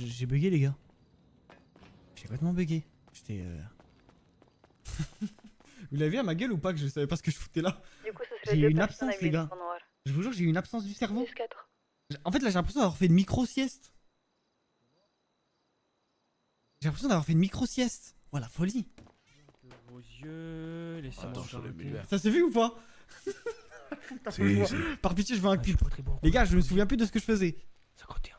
j'ai bugué les gars. J'ai complètement bugué. J'étais Vous l'avez vu à ma gueule ou pas que je savais pas ce que je foutais là? Du coup, ce serait J'ai eu deux une personnes absence avec les des gars. écrans noirs. Je vous jure j'ai eu une absence du cerveau. 10-4. En fait là j'ai l'impression d'avoir fait une micro-sieste. J'ai l'impression d'avoir fait une micro-sieste. Voilà, folie. Vos yeux, laissez-moi Attends, je regarder. l'ai mis là. Ça s'est vu ou pas? Putain, faut que je vois. Si. Par pitié je veux un Ah, je suis clip. pas très bon. Les gars je me souviens plus de ce que je faisais. 51.